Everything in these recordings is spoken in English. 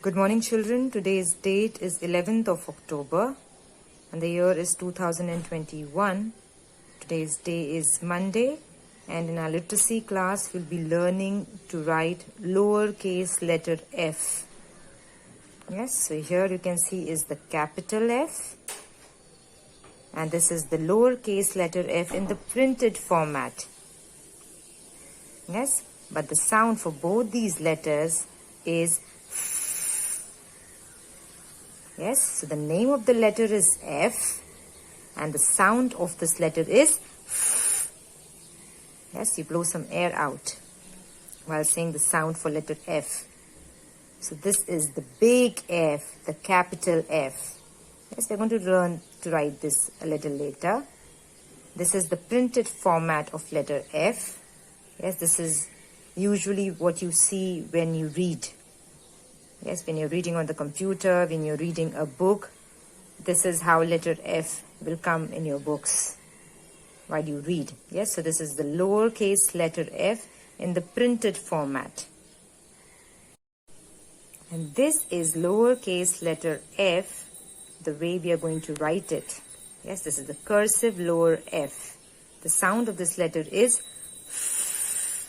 Good morning, children. Today's date is 11th of October and the year is 2021. Today's day is Monday, and in our literacy class we'll be learning to write lowercase letter f. Yes, so here you can see is the capital F, and this is the lowercase letter f in the printed format. Yes, but the sound for both these letters is yes, so the name of the letter is F and the sound of this letter is F. Yes, you blow some air out while saying the sound for letter F. So this is the big F, the capital F. Yes, we're going to learn to write this a little later. This is the printed format of letter F. Yes, this is usually what you see when you read. Yes, when you're reading on the computer, when you're reading a book, this is how letter F will come in your books while you read. Yes, so this is the lowercase letter f in the printed format. And this is lowercase letter f, the way we are going to write it. Yes, this is the cursive lower f. The sound of this letter is f.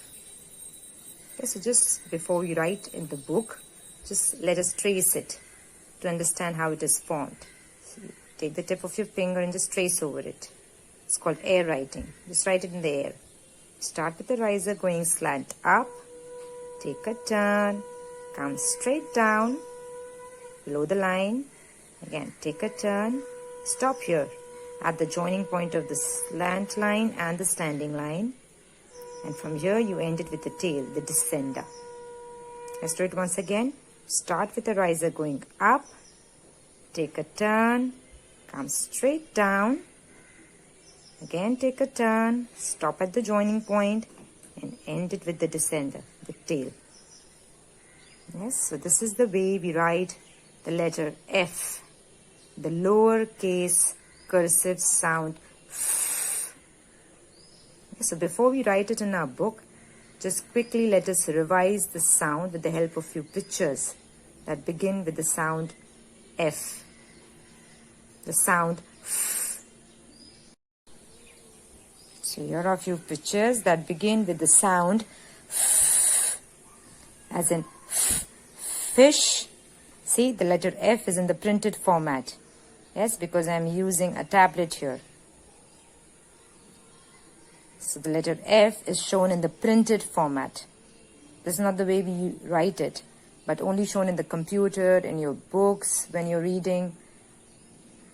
Okay, so just before we write in the book, just let us trace it to understand how it is formed. So you take the tip of your finger and just trace over it. It's called air writing. Just write it in the air. Start with the riser going slant up. Take a turn. Come straight down. Below the line. Again, take a turn. Stop here at the joining point of the slant line and the standing line. And from here you end it with the tail, the descender. Let's do it once again. Start with the riser going up, take a turn, come straight down, again take a turn, stop at the joining point and end it with the descender, the tail. Yes, so this is the way we write the letter F, the lowercase cursive sound F. So before we write it in our book, just quickly let us revise the sound with the help of few pictures that begin with the sound F. The sound F. So here are a few pictures that begin with the sound F. As in fish. See, the letter F is in the printed format. Yes, because I am using a tablet here. So the letter F is shown in the printed format. This is not the way we write it, but only shown in the computer, in your books, when you're reading.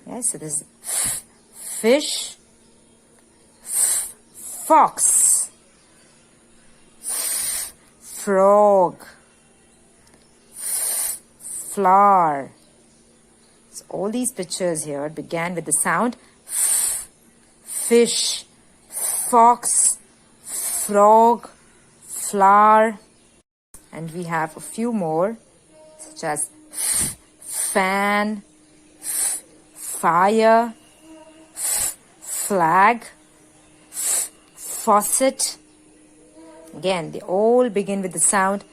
Yes, so this is fish, fox, frog, flower. So all these pictures here began with the sound fish, fox, frog, flower, and we have a few more such as fan, fire, flag, faucet. Again, they all begin with the sound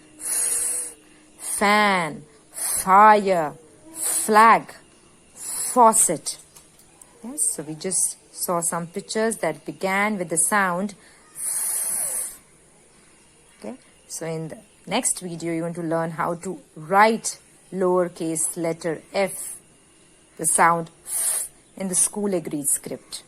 fan, fire, flag, faucet. Yes, so we just saw some pictures that began with the sound. Okay, so in the next video you're going to learn how to write lowercase letter f, the sound in the School Agreed script.